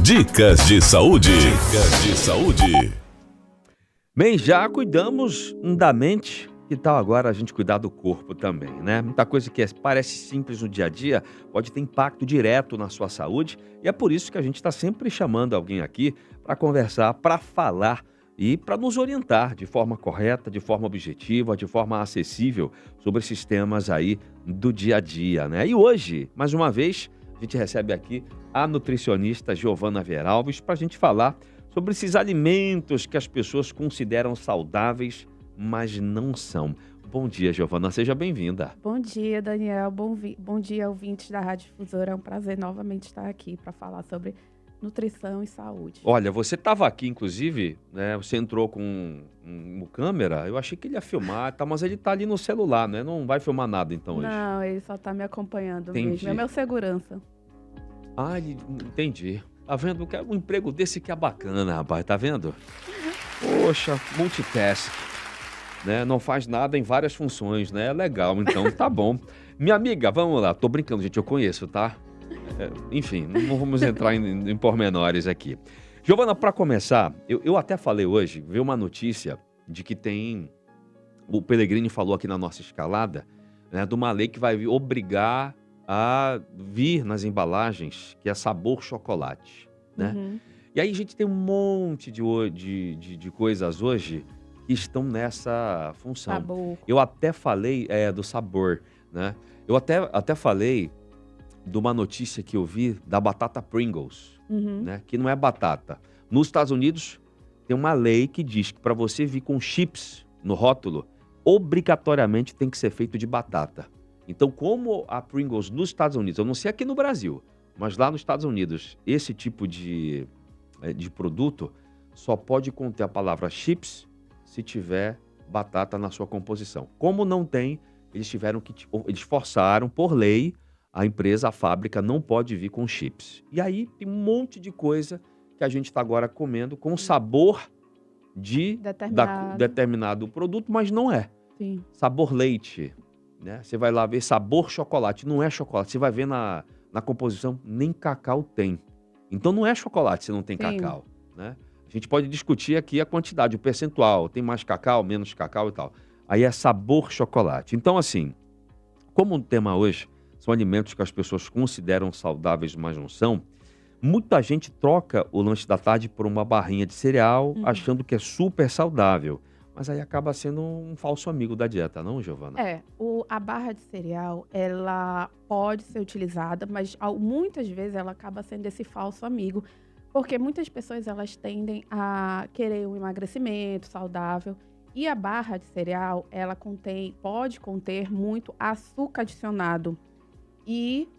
Dicas de saúde. Dicas de saúde. Bem, já cuidamos da mente, que tal agora a gente cuidar do corpo também, né? Muita coisa que parece simples no dia a dia pode ter impacto direto na sua saúde e é por isso que a gente está sempre chamando alguém aqui para conversar, para falar e para nos orientar de forma correta, de forma objetiva, de forma acessível sobre esses temas aí do dia a dia, né? E hoje, mais uma vez, a gente recebe aqui a nutricionista Giovana Veralves para a gente falar sobre esses alimentos que as pessoas consideram saudáveis, mas não são. Bom dia, Giovana, seja bem-vinda. Bom dia, Daniel. Bom dia, ouvintes da Rádio Difusora. É um prazer novamente estar aqui para falar sobre nutrição e saúde. Olha, você estava aqui, inclusive, né? Você entrou com uma câmera, eu achei que ele ia filmar, tá, mas ele está ali no celular, né? Não vai filmar nada então hoje. Não, ele só está me acompanhando Entendi. mesmo. É meu segurança. Ah, entendi. Tá vendo? Um emprego desse que é bacana, rapaz, tá vendo? Poxa, multitask, né? Não faz nada em várias funções, né? É legal, então tá bom. Minha amiga, vamos lá, tô brincando, gente, eu conheço, tá? Enfim, não vamos entrar em pormenores aqui. Giovana, para começar, eu até falei hoje, vi uma notícia de que o Pellegrini falou aqui na nossa escalada, né, de uma lei que vai obrigar a vir nas embalagens, que é sabor chocolate, né? Uhum. E aí a gente tem um monte de coisas hoje que estão nessa função. Sabor. Eu até falei do sabor, né? Eu até falei de uma notícia que eu vi da batata Pringles, Uhum. né? Que não é batata. Nos Estados Unidos tem uma lei que diz que para você vir com chips no rótulo, obrigatoriamente tem que ser feito de batata. Então, como a Pringles nos Estados Unidos, eu não sei aqui no Brasil, mas lá nos Estados Unidos, esse tipo de produto só pode conter a palavra chips se tiver batata na sua composição. Como não tem, eles forçaram por lei, a empresa, a fábrica não pode vir com chips. E aí tem um monte de coisa que a gente está agora comendo com sabor de determinado produto, mas não é. Sim. Sabor leite, né? Você vai lá ver sabor chocolate, não é chocolate. Você vai ver na composição, nem cacau tem. Então não é chocolate se não tem Sim. cacau, né? A gente pode discutir aqui a quantidade, o percentual, tem mais cacau, menos cacau e tal. Aí é sabor chocolate. Então assim, como o tema hoje são alimentos que as pessoas consideram saudáveis, mas não são, muita gente troca o lanche da tarde por uma barrinha de cereal, achando que é super saudável. Mas aí acaba sendo um falso amigo da dieta, não, Giovana? A barra de cereal, ela pode ser utilizada, mas muitas vezes ela acaba sendo esse falso amigo, porque muitas pessoas elas tendem a querer um emagrecimento saudável e a barra de cereal, pode conter muito açúcar adicionado e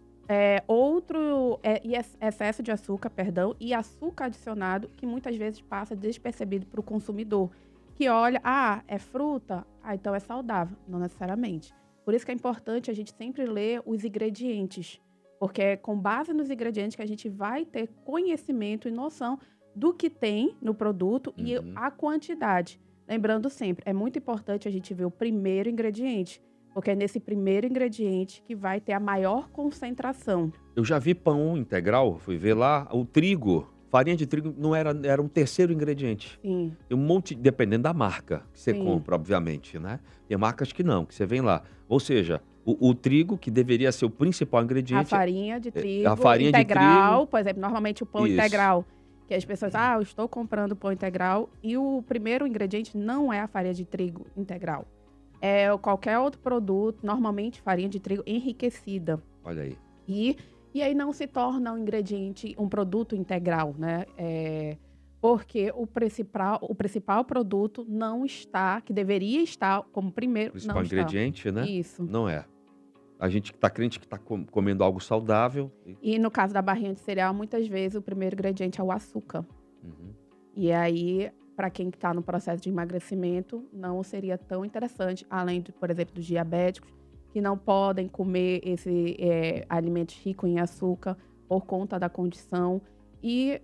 excesso de açúcar, e açúcar adicionado que muitas vezes passa despercebido para o consumidor. Que olha, é fruta, então é saudável. Não necessariamente. Por isso que é importante a gente sempre ler os ingredientes, porque é com base nos ingredientes que a gente vai ter conhecimento e noção do que tem no produto e a quantidade. Lembrando sempre, é muito importante a gente ver o primeiro ingrediente, porque é nesse primeiro ingrediente que vai ter a maior concentração. Eu já vi pão integral, fui ver lá, o trigo. Farinha de trigo não era um terceiro ingrediente. Sim. Tem um monte, dependendo da marca que você compra, obviamente, né? Tem marcas que não, que você vem lá. Ou seja, o trigo, que deveria ser o principal ingrediente. A farinha de trigo a farinha integral, de trigo, por exemplo, normalmente o pão isso. integral. Que as pessoas, eu estou comprando pão integral e o primeiro ingrediente não é a farinha de trigo integral. É qualquer outro produto, normalmente farinha de trigo enriquecida. Olha aí. E aí não se torna um ingrediente, um produto integral, né? Porque o principal produto não está, que deveria estar como primeiro, O principal não está. ingrediente, né? Isso. Não é. A gente que tá crente que tá comendo algo saudável. E no caso da barrinha de cereal, muitas vezes o primeiro ingrediente é o açúcar. Uhum. E aí, para quem está no processo de emagrecimento, não seria tão interessante, além, por exemplo, dos diabéticos, que não podem comer alimentos ricos em açúcar por conta da condição. E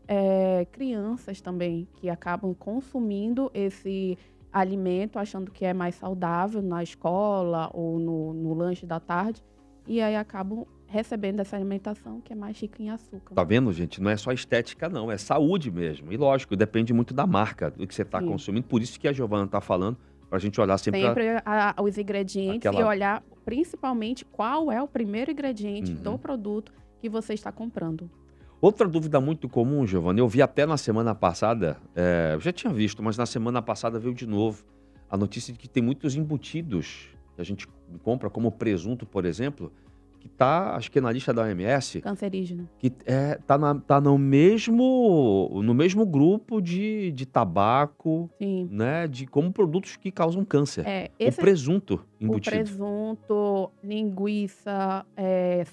crianças também, que acabam consumindo esse alimento, achando que é mais saudável na escola ou no lanche da tarde. E aí acabam recebendo essa alimentação que é mais rica em açúcar. Tá vendo, gente? Não é só estética, não. É saúde mesmo. E lógico, depende muito da marca, do que você está Sim. consumindo. Por isso que a Giovana está falando, para a gente olhar sempre Os ingredientes aquela- e olhar principalmente qual é o primeiro ingrediente Uhum. do produto que você está comprando. Outra dúvida muito comum, Giovana, eu vi até na semana passada, eu já tinha visto, mas na semana passada veio de novo a notícia de que tem muitos embutidos que a gente compra, como presunto, por exemplo, que tá, acho que na lista da OMS, Cancerígeno. que tá no mesmo grupo de tabaco, Sim. né, de como produtos que causam câncer. O Esse presunto o embutido. presunto, linguiça,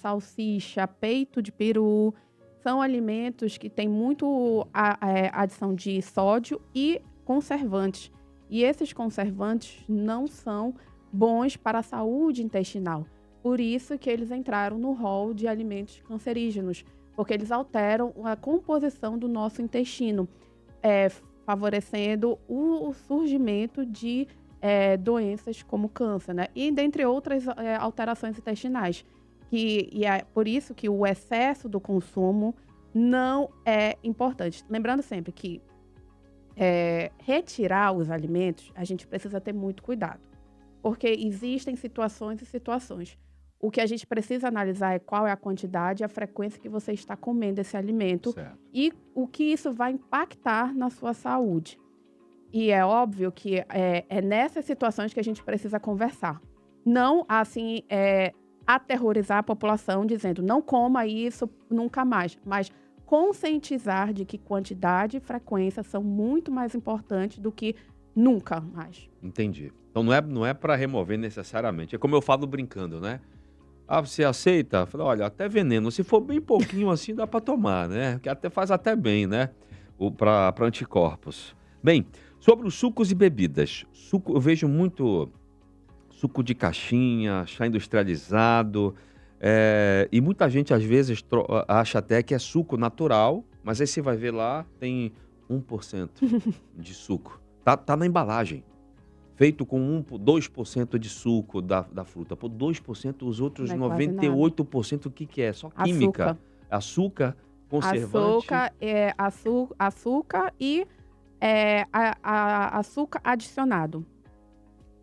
salsicha, peito de peru, são alimentos que têm muito adição de sódio e conservantes. E esses conservantes não são bons para a saúde intestinal. Por isso que eles entraram no rol de alimentos cancerígenos, porque eles alteram a composição do nosso intestino, favorecendo o surgimento de doenças como câncer, né? E dentre outras alterações intestinais. E é por isso que o excesso do consumo não é importante. Lembrando sempre que retirar os alimentos, a gente precisa ter muito cuidado. Porque existem situações e situações. O que a gente precisa analisar é qual é a quantidade e a frequência que você está comendo esse alimento Certo. e o que isso vai impactar na sua saúde. E é óbvio que é nessas situações que a gente precisa conversar. Não, assim, aterrorizar a população dizendo não coma isso nunca mais, mas conscientizar de que quantidade e frequência são muito mais importantes do que nunca mais. Entendi. Então não é para remover necessariamente. É como eu falo brincando, né? Ah, você aceita? Fala, olha, até veneno. Se for bem pouquinho assim, dá para tomar, né? Que até faz até bem, né? Para anticorpos. Bem, sobre os sucos e bebidas. Suco, eu vejo muito suco de caixinha, chá industrializado. E muita gente, às vezes, acha até que é suco natural, mas aí você vai ver lá, tem 1% de suco. Tá na embalagem. Feito com 2% de suco da fruta. Por 2%, os outros Não é quase 98%, o que é? Só química. Açúcar, conservante. Açúcar e açúcar adicionado.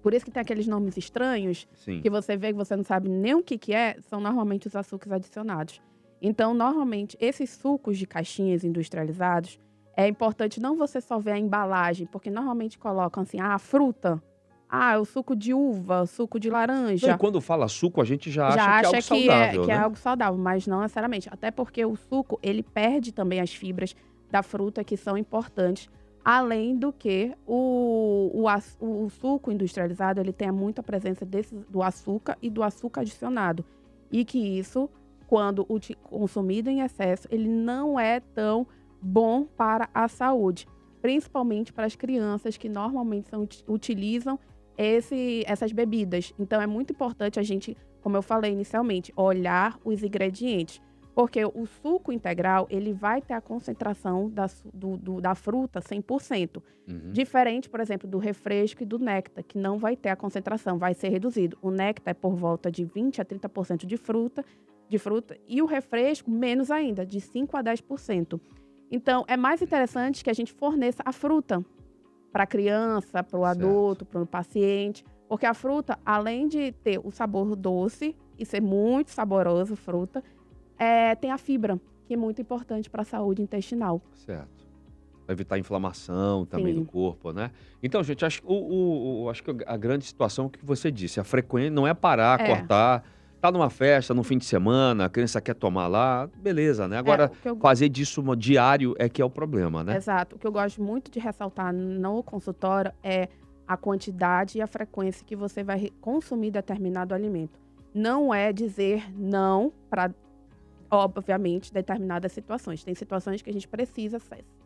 Por isso que tem aqueles nomes estranhos, Sim. que você vê que você não sabe nem o que é, são normalmente os açúcares adicionados. Então, normalmente, esses sucos de caixinhas industrializados, é importante não você só ver a embalagem, porque normalmente colocam assim, fruta, o suco de uva, suco de laranja. E quando fala suco, a gente já acha que é algo que saudável, né? é algo saudável, mas não necessariamente. Até porque o suco, ele perde também as fibras da fruta, que são importantes. Além do que o suco industrializado, ele tem muita presença do açúcar e do açúcar adicionado. E que isso, quando consumido em excesso, ele não é tão bom para a saúde. Principalmente para as crianças que normalmente utilizam essas bebidas. Então, é muito importante a gente, como eu falei inicialmente, olhar os ingredientes. Porque o suco integral, ele vai ter a concentração da fruta 100%. Uhum. Diferente, por exemplo, do refresco e do néctar, que não vai ter a concentração, vai ser reduzido. O néctar é por volta de 20% a 30% de fruta, e o refresco, menos ainda, de 5% a 10%. Então, é mais interessante que a gente forneça a fruta para a criança, para o adulto, para o paciente. Porque a fruta, além de ter o sabor doce e ser muito saboroso, fruta, tem a fibra, que é muito importante para a saúde intestinal. Certo. Vai evitar inflamação também no corpo, né? Então, gente, acho que a grande situação que você disse, a frequência não é parar, cortar. Tá numa festa, no fim de semana, a criança quer tomar lá, beleza, né? Agora, fazer disso diário é que é o problema, né? Exato. O que eu gosto muito de ressaltar no consultório é a quantidade e a frequência que você vai consumir determinado alimento. Não é dizer não para, obviamente, determinadas situações. Tem situações que a gente precisa,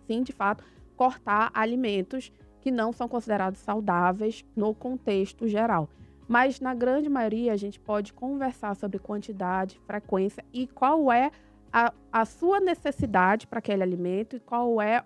sim, de fato, cortar alimentos que não são considerados saudáveis no contexto geral. Mas, na grande maioria, a gente pode conversar sobre quantidade, frequência e qual é a sua necessidade para aquele alimento e qual é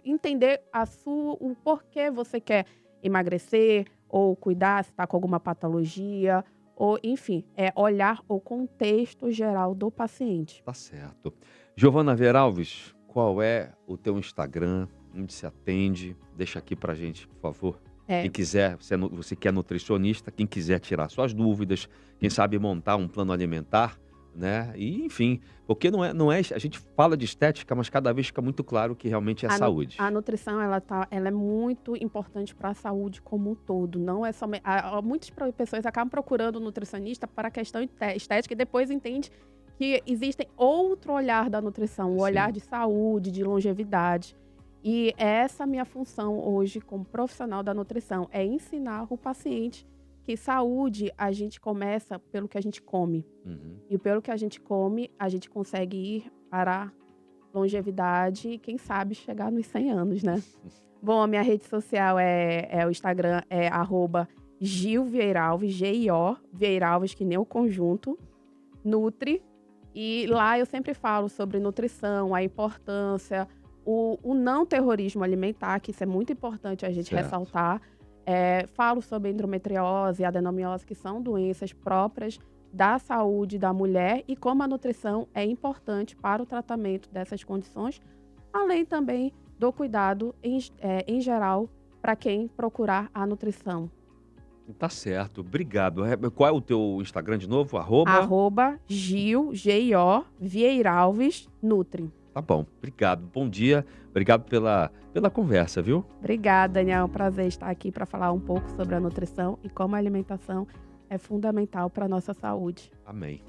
entender o porquê você quer emagrecer ou cuidar se está com alguma patologia ou enfim, é olhar o contexto geral do paciente. Tá certo. Giovana Veralves, qual é o teu Instagram? Onde se atende? Deixa aqui pra gente, por favor. É, Quem quiser, você que é nutricionista, quem quiser tirar suas dúvidas, quem sabe montar um plano alimentar, né? E, enfim, porque não é, a gente fala de estética, mas cada vez fica muito claro que realmente é a, nu- saúde. a nutrição ela é muito importante para a saúde como um todo. Não é somente. Muitas pessoas acabam procurando um nutricionista para a questão estética e depois entende que existe outro olhar da nutrição, o olhar Sim. de saúde, de longevidade. E essa é a minha função hoje como profissional da nutrição, é ensinar o paciente que saúde a gente começa pelo que a gente come. Uhum. E pelo que a gente come, a gente consegue ir para a longevidade e, quem sabe, chegar nos 100 anos, né? Bom, a minha rede social o Instagram é @GilVieiralves, G-I-O, Vieiralves, que nem o conjunto, Nutri. E lá eu sempre falo sobre nutrição, a importância, o não terrorismo alimentar, que isso é muito importante a gente Certo. ressaltar. Falo sobre endometriose e adenomiose, que são doenças próprias da saúde da mulher e como a nutrição é importante para o tratamento dessas condições, além também do cuidado em geral para quem procurar a nutrição. Tá certo, obrigado. Qual é o teu Instagram de novo? @Gil, G-I-O, Vieiralves, Nutri. Tá bom, obrigado. Bom dia, obrigado pela conversa, viu? Obrigada, Daniel. É um prazer estar aqui para falar um pouco sobre a nutrição e como a alimentação é fundamental para a nossa saúde. Amém.